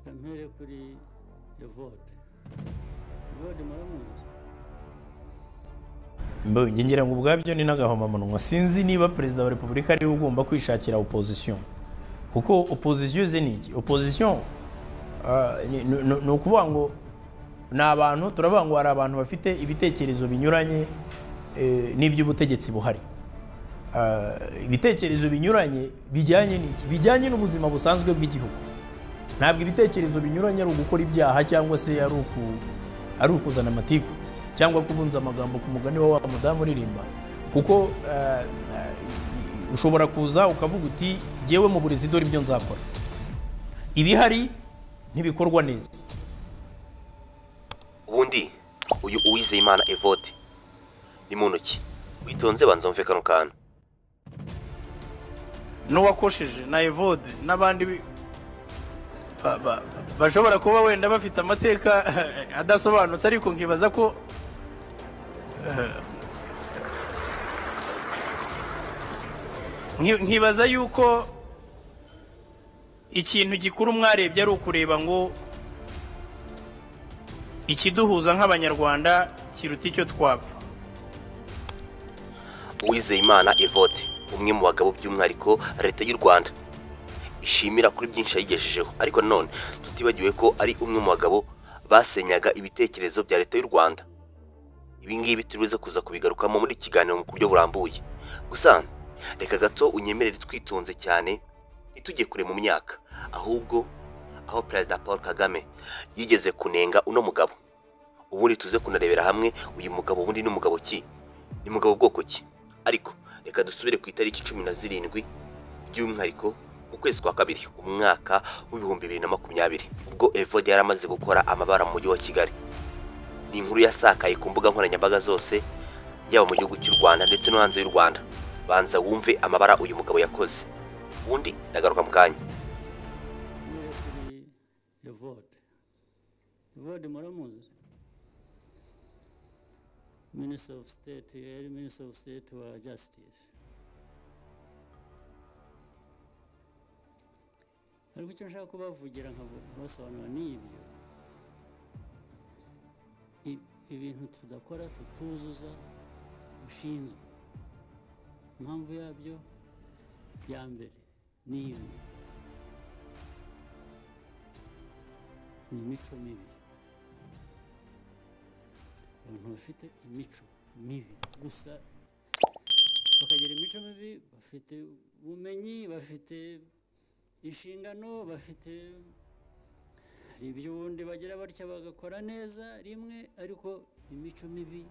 kampere kuri Evode muramuzi ngira ngo ubwabyo ni n'agahomamunwa sinzi niba perezida wa repubulika ari ugomba kwishakira opposition kuko opposition ze niki opposition no kuvuga ngo n'abantu turavuga ngo hari abantu bafite ibitekerezo binyuranye n'iby'ubutegetsi buhari ibitekerezo binyuranye bijyanye n'iki bijyanye n'ubuzima busanzwe bw'igihugu ntabwo ibitekerezo binyuranye ari ugukora ibyaha cyangwa se ari ukuzana amatiku cyangwa kubunza amagambo ku mugani wa mudamu uririmba kuko ushobora kuza ukavuga uti jyewe mu burezi dore ibyo nzakora ibihari ntibikorwa neza ubundi uyu Uwizeyimana Evode ni muntu ki witonze banza mve kano kantu n'uwakosheje na Evode n'abandi bashobora kuba wenda bafite amateka adasobanutse ariko nkibaza ko nkibaza yuko ikintu gikuru mwarebye ari ukureba ngo ikiduhuza nk'abanyarwanda kiruta icyo twapfa. Uwizeyimana Evode umwe mu bagabo by'umwihariko leta y'u Rwanda ishimira kuri byinshi yayigejejeho ariko none tutibagiwe ko ari umwe mu bagabo basenyaga ibitekerezo bya leta y'u Rwanda. Ibi ngibi turibuze kuza kubigarukamo muri kiganiro mu buryo burambuye. Gusa reka gato unyemerere twitonze cyane itujye kure mu myaka ahubwo aho Perezida Paul Kagame yigeze kunenga uno mugabo. Ubundi tuze kunarebera hamwe uyu mugabo ubundi n'umugabo ki ni mugabo bwoko ki. Ariko reka dusubire ku itariki 17 by'umwihariko mu kwezi kwa kabiri umwaka w'ibihumbi 2020 ubwo Evode yaramaze gukora amabara mu mujyi wa Kigali. Ni inkuru yasakaye ku mbuga nkoranyambaga zose yaba mu gihugu cy'u Rwanda ndetse no hanze y'u Rwanda. Banza wumve amabara uyu mugabo yakoze ubundi ndagaruka mu kanya. Evode muramuzi Minister of State Minister of State wa Justice ariko icyo nshaka kubavugira nkabasobanura n'ibyo ibintu tudakora tutuzuza ushinzwe impamvu yabyo ya mbere ni imwe ni imico mibi abantu bafite imico mibi gusa bakagira imico mibi bafite ubumenyi bafite inshingano bafite hari ibyo ubundi bagira batya bagakora neza rimwe ariko imico mibi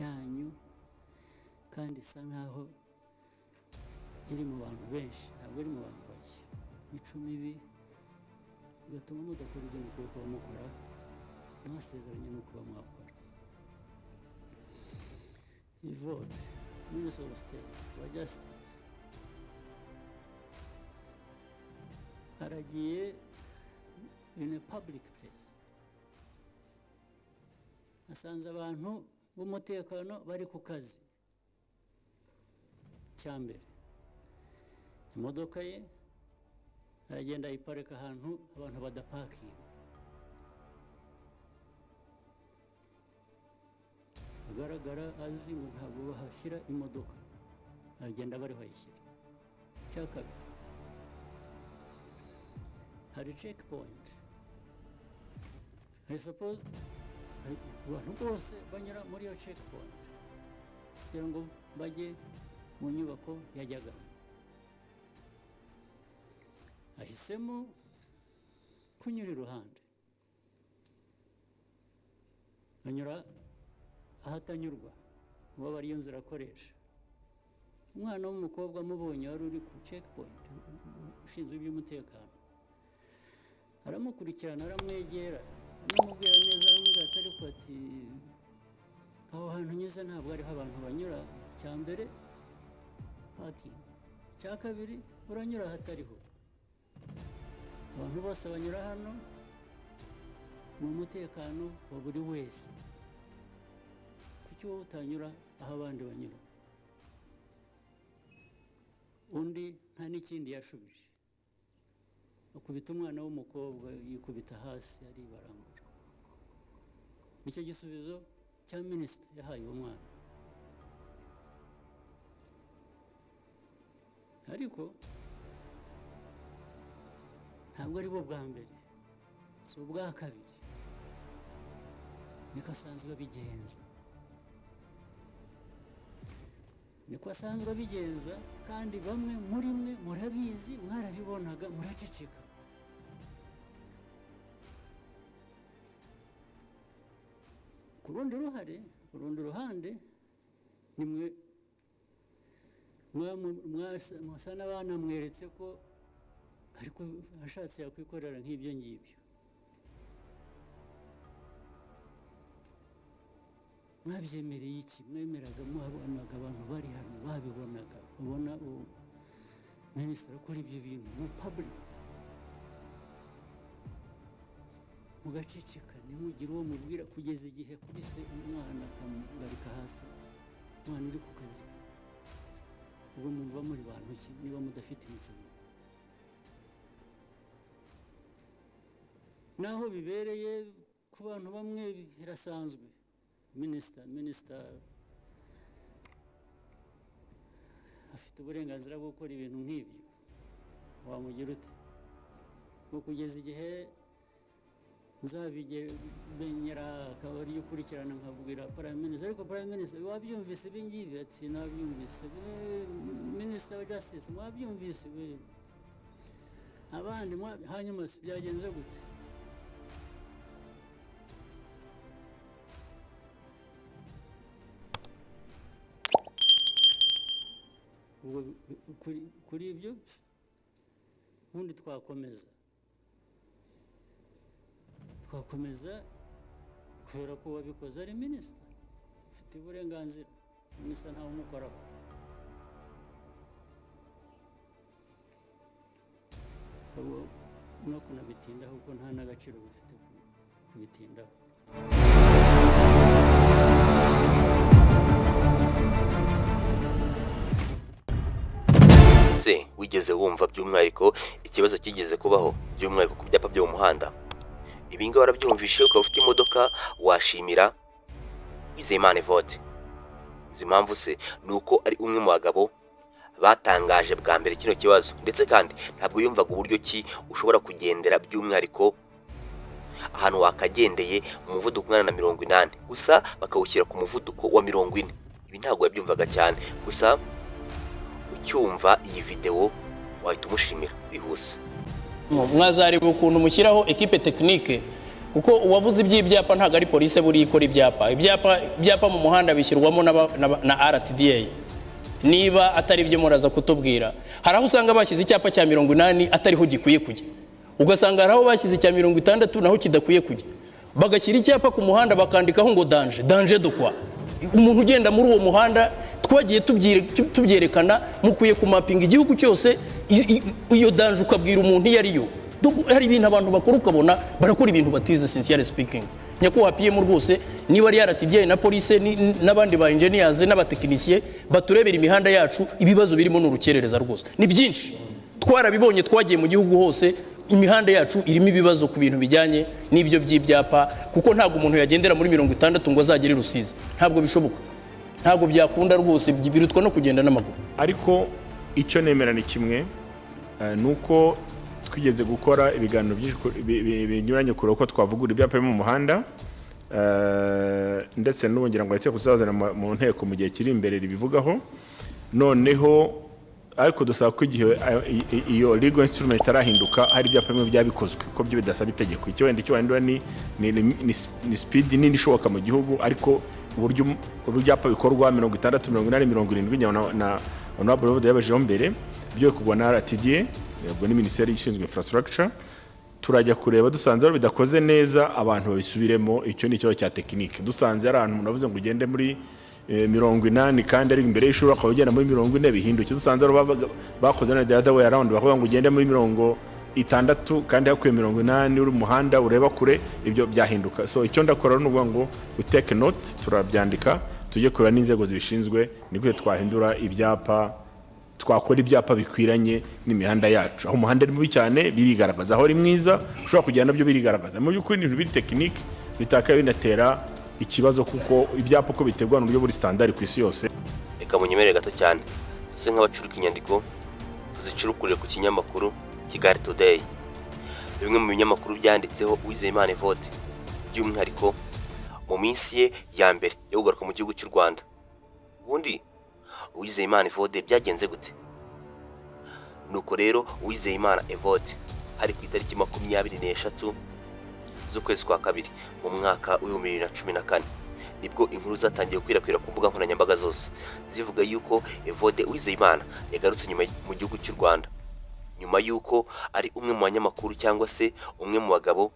yanyu kandi isa nkaho iri mu bantu benshi ntabwo iri mu bantu bake imico mibi bigatuma mudakora ibyo mukwiye kuba mukora mwasezeranye no kuba mwakora. Evode Minister of State wa Justice aragiye in a public place asanze abantu b'umutekano bari ku kazi. Cyambere imodoka ye aragenda ayiparika ahantu abantu badapakinga agaragara azi ngo ntabwo bahashyira imodoka aragenda bariho ayishyira. Cya kabiri hari checkpoint I suppose abantu bose banyura muri iyo checkpoint kugira ngo bajye mu nyubako yajyagamo. Ahisemo kunyura iruhande anyura ahatanyurwa uba bari iyo nzira akoresha. Umwana w'umukobwa amubonye wari uri ku checkpoint ushinzwe iby'umutekano aramukurikirana aramwegera anamubwira neza aramubwira atari ko ati aho hantu nyuze ntabwo ariho abantu banyura. Cya mbere parking, cya kabiri uranyura ahatariho abantu bose banyura hano ni umutekano wa buri wese kuki wowe utanyura aho abandi banyura. Undi nta n'ikindi yashubije akubita umwana w'umukobwa yikubita hasi aribarangura. Nicyo gisubizo cya minisita yahaye uwo mwana. Ariko ntabwo ari bo bwa mbere, si ubwa kabiri, niko asanzwe abigenza, niko asanzwe abigenza, kandi bamwe muri mwe murabizi, mwarabibonaga, muraceceka. Ku rundi ruhande nimwe musa n'abana mweretse ko ariko ashatse yakwikorera nk'ibyo ngibyo. Mwabyemereye iki? Mwemeraga muhabonaga abantu bari hano babibonaga, ubona minisitiri akora ibyo bintu mu public, mugaceceka ntimugire uwo mubwira kugeza igihe kubise umwana akamugarika hasi, umwana uri ku kazi. Ubwo mwumva muri bantu ki niba mudafite imico? Naho bibereye ku bantu bamwe birasanzwe. Minisita afite uburenganzira bwo gukora ibintu nk'ibyo. Wamugira ute? Ngo kugeza igihe nzabimenyera akaba ariyo ukurikirana nkabwira Prime Minister. Ariko Prime Minister wabyumvise ibi ngibi? Ati nabyumvise. Minister wa Justice mwabyumvise? Abandi hanyuma byagenze gute? Kuri ibyo ubundi twakomeza kubera ko wabikoze ari minisita, ufite uburenganzira, minisita ntawe umukoraho. No kunabitindaho kuko nta n'agaciro bifite kubitindaho. Wigeze wumva by'umwihariko ikibazo kigeze kubaho by'umwihariko ku byapa byo mu muhanda? Ibi ngo warabyumvishe, ukaba ufite imodoka washimira Wizeyimana Evode. Izi mpamvu se ni uko ari umwe mu bagabo batangaje bwa mbere kino kibazo, ndetse kandi ntabwo yumvaga uburyo ki ushobora kugendera by'umwihariko ahantu wakagendeye mu muvuduko ungana na 80, gusa bakawushyira ku muvuduko wa 40. Ibi ntabwo yabyumvaga cyane, gusa ucyumva iyi video wahita umushimira bihuse. Mwazareba ukuntu mushyiraho equipe technique, kuko uwavuze iby'ibyapa ntabwo ari police buri ikora ibyapa mu muhanda bishyirwamo na RTDA. Niba atari byo muraza kutubwira. Hari aho usanga bashyize icyapa cya 80 atariho gikwiye kujya, ugasanga hari aho bashyize cya 60 naho kidakwiye kujya, bagashyira icyapa ku muhanda bakandikaho ngo danger de quoi. Umuntu ugenda muri uwo muhanda twagiye tubyerekana, mukwiye kumapinga igihugu cyose iyo danger ukabwira umuntu iyo ariyo. Hari ibintu abantu bakora ukabona barakora ibintu batize, sincerely speaking. Nyakubahwa PM rwose niba ari RTDA na police n'abandi ba engineers n'abatekinisiye baturebera imihanda yacu, ibibazo birimo n'urukerereza rwose ni byinshi. Twarabibonye, twagiye mu gihugu hose, imihanda yacu irimo ibibazo ku bintu bijyanye n'ibyo by'ibyapa, kuko ntabwo umuntu yagendera muri 60 ngo azagere Rusizi, ntabwo bishoboka, ntabwo byakunda rwose, birutwa no kugenda n'amaguru. Ariko icyo nemera ni kimwe, nuko twigeze gukora ibiganiro binyuranye kure uko twavugura ibyapa mu muhanda, ndetse n'ubongera ngo ahite kuzazana mu nteko mu gihe kiri imbere ribivugaho. Noneho ariko dusaba ko igihe iyo legal instrument arahinduka hari ibyapa bimwe byabikozwe ko byo bidasaba itegeko. Icyo wenda ni speed nini ishoboka mu gihugu, ariko uburyo ibyapa bikorwa 60, 80, 70 na honorable Evode yabajeho mbere byo kugwa na RTDA, ubwo ni Minisiteri ishinzwe infrastructure. Turajya kureba dusanze ari bidakoze neza, abantu babisubiremo. Icyo ni ikibazo cya tekinike. Dusanze ari ahantu navuze ngo ugende muri 80 kandi ari imbere y'ishuri akaba ugenda muri 40 bihinduke. Dusanze ari bakoze na the other way around, bavuga ngo ugende muri 60 kandi hakuye 80 uri muhanda ureba kure, ibyo byahinduka. So icyo ndakora n'uvuga ngo we take note, turabyandika, tujye kureba n'inzego zibishinzwe niko twahindura ibyapa twakora ibyapa bikwiranye n'imihanda yacu. Aho umuhanda ari mubi cyane birigaragaza, aho ari mwiza ushobora kujyana nabyo birigaragaza. Mu by'ukuri ibintu biri tekinike bitakaye binatera ikibazo kuko ibyapa uko bitegwa n'uburyo buri standard ku isi yose. Reka munyemerere gato cyane duse nk'abacuruka inyandiko tuzicurukurire ku kinyamakuru Kigali Today. Bimwe mu binyamakuru byanditseho Uwizeyimana Evode by'umwihariko mu minsi ye ya mbere yo kugaruka mu gihugu cy'u Rwanda. Ubundi Uwizeyimana Evode byagenze gute? Nuko rero Uwizeyimana Evode hari ku itariki 23 z'ukwezi kwa kabiri mu mwaka wa 2014 nibwo inkuru zatangiye gukwirakwira ku mbuga nkoranyambaga zose zivuga yuko Evode Uwizeyimana yagarutse nyuma mu gihugu cy'u Rwanda, nyuma yuko ari umwe mu banyamakuru cyangwa se umwe mu bagabo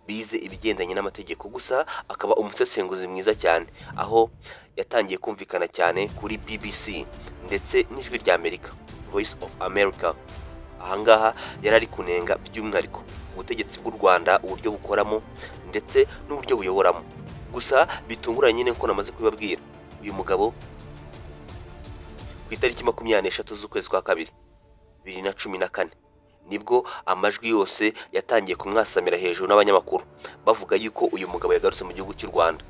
bize ibigendanye n'amategeko, gusa akaba umusesenguzi mwiza cyane, aho yatangiye kumvikana cyane kuri BBC ndetse n'ijwi rya Amerika, Voice of America. Ahangaha yarari kunenga by'umwihariko ubutegetsi bw'u Rwanda, uburyo bukoramo ndetse n'uburyo buyoboramo. Gusa bitunguranye nyine ko namaze kubabwira, uyu mugabo ku itariki 23 z'ukwezi kwa kabiri 2014 nibwo amajwi yose yatangiye kumwasamira hejuru n'abanyamakuru bavuga yuko uyu mugabo yagarutse mu gihugu cy'u Rwanda.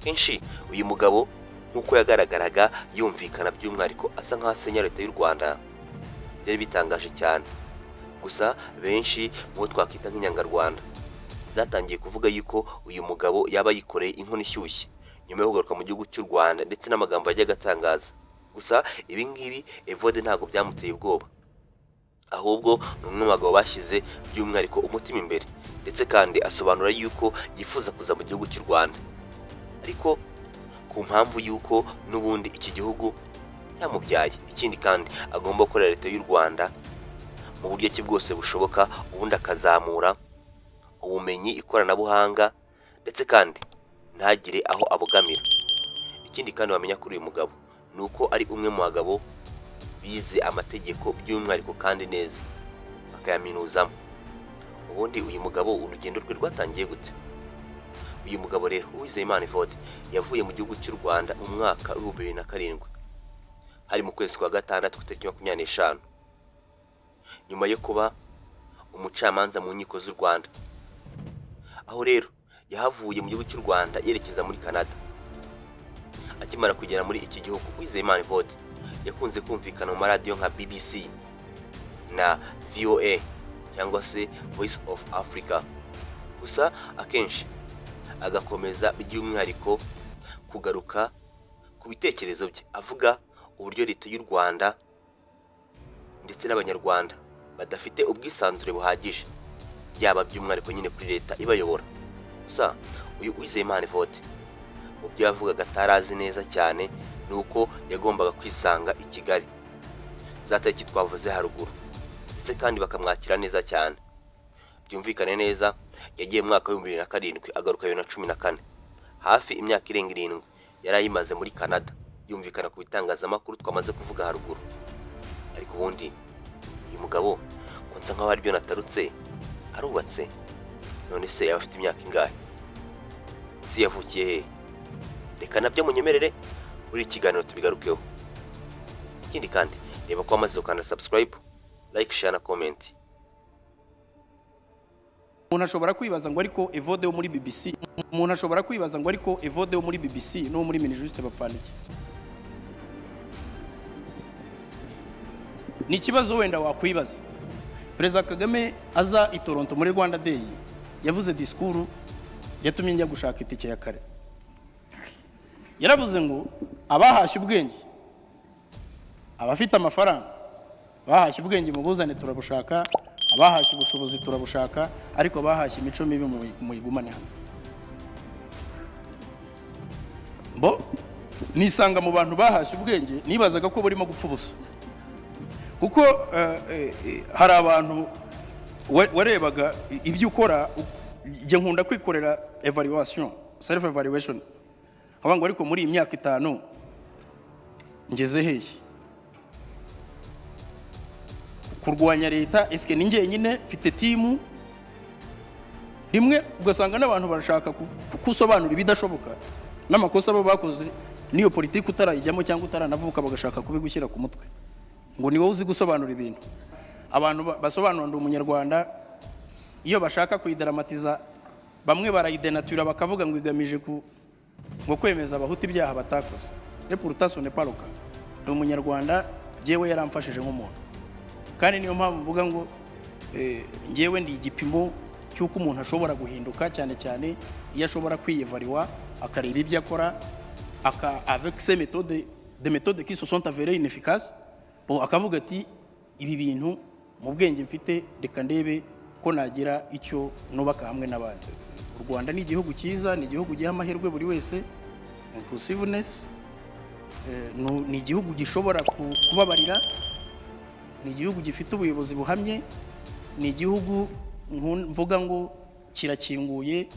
Kenshi uyu mugabo nk'uko yagaragaraga yumvikana by'umwihariko asa nk'asenya leta y'u Rwanda, byari bitangaje cyane. Gusa benshi mu twakita nk'inyangarwanda zatangiye kuvuga yuko uyu mugabo yaba yikoreye inkono ishyushye nyuma yo kugaruka mu gihugu cy'u Rwanda ndetse n'amagambo yajya gatangaza. Gusa ibi ngibi Evode ntago byamuteye ubwoba, ahubwo n'umwe mu bagabo bashyize by'umwihariko umutima imbere, ndetse kandi asobanura yuko yifuza kuza mu gihugu cy'u Rwanda, ariko ku mpamvu yuko n'ubundi iki gihugu cyamubyaye. Ikindi kandi agomba gukorera leta y'u Rwanda mu buryo ki bwose bushoboka, ubundi akazamura ubumenyi, ikoranabuhanga, ndetse kandi ntagire aho abogamira. Ikindi kandi wamenya kuri uyu mugabo nuko ari umwe mu bagabo bize amategeko by'umwihariko kandi neza bakayaminuzamo. Ubundi uyu mugabo urugendo rwe rwatangiye gute? Uyu mugabo rero Uwizeyimana Evode yavuye mu gihugu cy'u Rwanda mu mwaka wa 2007 hari mu kwezi kwa gatandatu ku itariki 25 nyuma yo kuba umucamanza mu nkiko z'u Rwanda. Aho rero yahavuye mu gihugu cy'u Rwanda yerekeza muri Canada. Akimara kugera muri iki gihugu, Uwizeyimana Evode yakunze kumvikana mu maradiyo nka BBC na VOA cyangwa se Voice of Africa. Gusa akenshi agakomeza by'umwihariko kugaruka ku bitekerezo bye, avuga uburyo leta y'u Rwanda ndetse n'abanyarwanda badafite ubwisanzure buhagije, yaba by'umwihariko nyine kuri leta ibayobora. Gusa uyu Uwizeyimana Evode mu byo yavugaga atarazi neza cyane nuko yagombaga kwisanga i Kigali za tariki twavuze haruguru, ndetse kandi bakamwakira neza cyane. Byumvikane neza yagiye mu mwaka wa 2007 agaruka 2014, hafi imyaka irenga 7 yari ayimaze muri Canada, yumvikana ku bitangazamakuru twamaze kuvuga haruguru. Ariko ubundi uyu mugabo konsa nkaho ari byo natarutse, arubatse, none se yaba afite imyaka ingahe? Si yavukiye he? Reka nabyo munyemerere muri ikiganiro tubigarukeho. Ikindi kandi reba ko amaze ukanda subscribe, like, share na comment. Umuntu ashobora kwibaza ngo ariko Evode wo muri BBC, umuntu ashobora kwibaza ngo ariko Evode wo muri BBC no muri Minijust bapfaniki. Ni kibazo wenda wakwibaza. Perezida Kagame aza i Toronto muri Rwanda Day yavuze diskuru yatumye njya gushaka itike ya kare. Yaravuze ngo abahashye ubwenge, abafite amafaranga bahashye ubwenge mu buzane turabushaka, abahashye ubushobozi turabushaka, ariko bahashye imico mibi mu igumane hano. Bo nisanga mu bantu bahashye ubwenge nibazaga ko burimo gupfa ubusa, kuko hari abantu warebaga ibyo ukora. Je nkunda kwikorera evaluation, self evaluation, abango ariko muri imyaka 5 ngeze hehe kurwanya leta? Eske ninjye nyine mfite timu rimwe? Ugasanga n'abantu barashaka kusobanura ibidashoboka n'amakosa abo bakoze, niyo politiki utarayijyamo cyangwa utaranavuka bagashaka kubigushyira ku mutwe. ngo ni wowe uzi gusobanura ibintu. Abantu basobanura ndi umunyarwanda iyo bashaka kuidramatiza bamwe barayidenatura bakavuga ngo igamije ngo kwemeza abahuti ibyaha batakoze. Et pourtant ce n'est pas le cas. Ndi umunyarwanda jewe yaramfashije nk'umuntu. Kandi niyo mpamvu mvuga ngo ngewe ndi igipimo cyuko umuntu ashobora guhinduka cyane cyane iyo ashobora kwiyevariwa akareba ibyo akora avec ces méthodes des méthodes qui se sont avérées inefficaces bon akavuga ati ibi bintu mu bwenge mfite reka ndebe ko nagira icyo nubaka hamwe n'abandi. U Rwanda ni igihugu cyiza, ni igihugu giha amahirwe buri wese, inclusiveness, ni igihugu gishobora kubabarira, ni igihugu gifite ubuyobozi buhamye, ni igihugu mvuga ngo kirakinguye,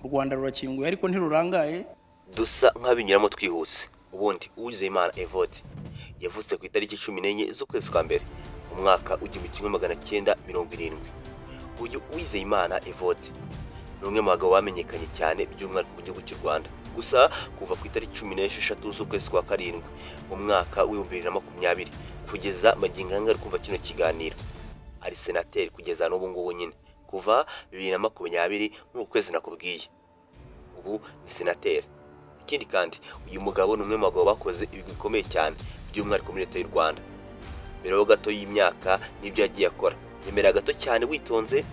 u Rwanda rurakinguye ariko ntirurangaye. Dusa nk'abinyuramo twihuse. Ubundi Uwizeyimana Evode yavutse ku itariki 14 z'ukwezi kwa mbere mu mwaka w'1970. Uyu Uwizeyimana Evode ni umwe mu bagabo bamenyekanye cyane by'umwihariko mu gihugu cy'u Rwanda. Gusa kuva ku itariki 16 z'ukwezi kwa karindwi mu mwaka w'2020 kugeza magingo anga ari kuva kino kiganiro ari senateri kugeza n'ubu ngubu nyine kuva 2020 mu kwezi nakubwiye ubu ni senateri. Ikindi kandi uyu mugabo ni umwe mu bagabo bakoze ibintu bikomeye cyane by'umwihariko muri leta y'u Rwanda. Mbere ho gato y'imyaka n'ibyo yagiye akora, yemera gato cyane witonze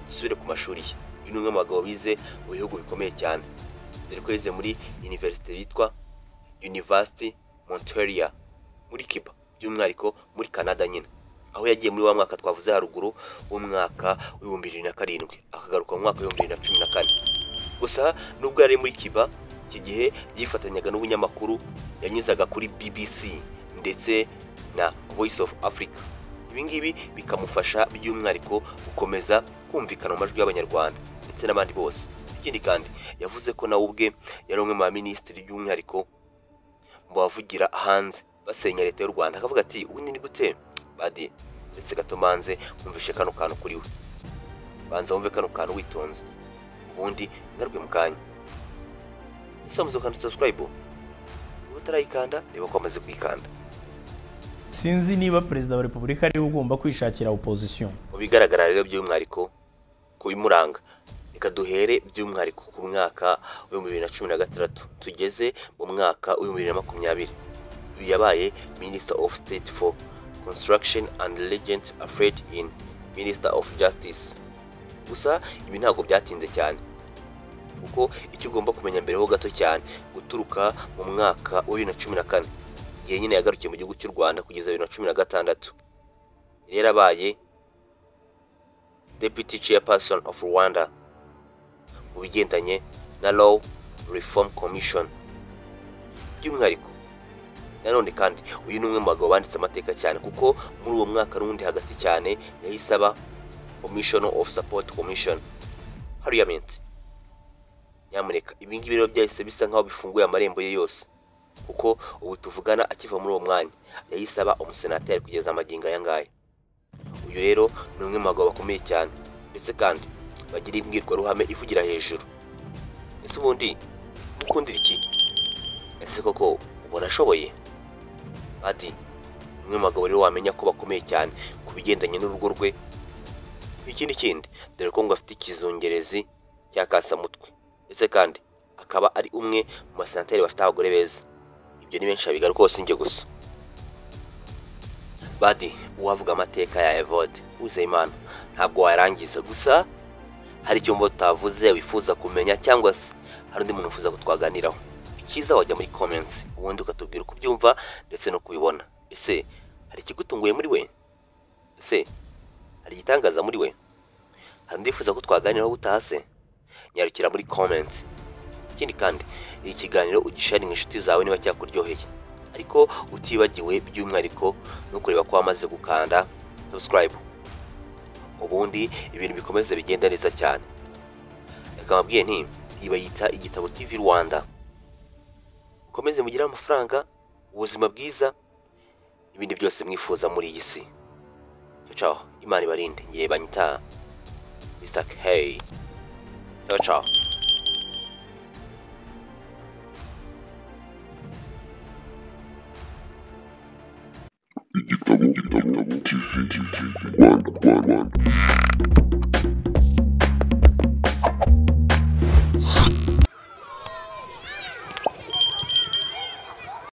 dusubire ku mashuri ye. Uyu ni umwe mu bagabo bize mu bihugu bikomeye cyane, dore ko yize muri university yitwa University Montreal muri Quebec, by'umwihariko muri Canada nyine, aho yagiye muri wa mwaka twavuze haruguru w'umwaka w'2007 akagaruka mu mwaka w'2014. Gusa nubwo yari muri Quebec iki gihe yifatanyaga n'ubunyamakuru yanyuzaga kuri BBC ndetse na Voice of Africa. Ibingibi bikamufasha by'umwihariko gukomeza kumvikana mu majwi y'abanyarwanda ndetse n'abandi bose. Ikindi kandi yavuze ko nawe ubwe yari umwe mu minisitiri by'umwihariko mu bavugira hanze basenya leta y'u Rwanda, akavuga ati ubu ni gute badi ndetse gatomanze kumvishe kano kantu kuri we, banza wumve kano kantu witonze ubundi ngarwe mu kanya. Isamuzo kandi subscribe utarayikanda reba ko amaze kwikanda. Sinzi niba Perezida wa Repubulika ari ugomba kwishakira opposition. Mu bigaragara rero by'umwihariko ku bimuranga, reka duhere by'umwihariko ku mwaka wa 2016 tugeze mu mwaka wa 2020. Uyu yabaye Minister of State for Construction and Legend Afraid in Minister of Justice. Gusa ibi ntabwo byatinze cyane kuko icyo ugomba kumenya mbere ho gato cyane guturuka mu mwaka wa 2014 igihe nyine yagarukiye mu gihugu cy'u Rwanda kugeza 2016 rero abaye Deputy Chairperson of Rwanda mu bigendanye na Law Reform Commission. By'umwihariko nanone kandi uyu ni umwe mu bagabo banditse amateka cyane kuko muri uwo mwaka n'undi hagati cyane yahisaba Commission of Support Commission Parliament. Nyamuneka ibingibi rero byahise bisa nkaho bifunguye amarembo ye yose kuko ubu tuvugana akiva muri uwo mwanya yayisaba umusenateri kugeza amagingo aya ngaya. Uyu rero ni umwe mu bagabo bakomeye cyane ndetse kandi bagira imbwirwaruhame ivugira hejuru. Ese ubundi mukundira iki? Ese koko ubona ashoboye? Ati umwe mu bagabo rero wamenya ko bakomeye cyane ku bigendanye n'urugo rwe. Ikindi dore ko ngo afite ikizungerezi cya kasamutwe ndetse kandi akaba ari umwe mu basenateri bafite abagore beza. Ibyo ni benshi abigaruka kose njye gusa. Badi uwavuga amateka ya Evode Uwizeyimana ntabwo warangiza, gusa hari icyo mbo tavuze wifuza kumenya cyangwa se hari undi muntu ufuza kutwaganiraho. Ikiza wajya muri comments ubundi ukatubwira uko byumva ndetse no kubibona. Ese hari ikigutunguye muri we? Ese hari igitangaza muri we? Hari ndifuza ko twaganiraho butase? Nyarukira muri comments. Ikindi kandi iki kiganiro ugisharinga inshuti zawe niba cyakuryoheye, ariko utibagiwe by'umwihariko no kureba ko wamaze gukanda subscribe, ubundi ibintu bikomeze bigenda neza cyane. Reka mbabwiye nti ibayita Igitabo TV Rwanda. Komeze mugira amafaranga, ubuzima bwiza, ibindi byose mwifuza muri iyi si. Ciao, Imana ibarinde. Ngiye banyita Mr. K. Ciao. Igitabo Rwanda.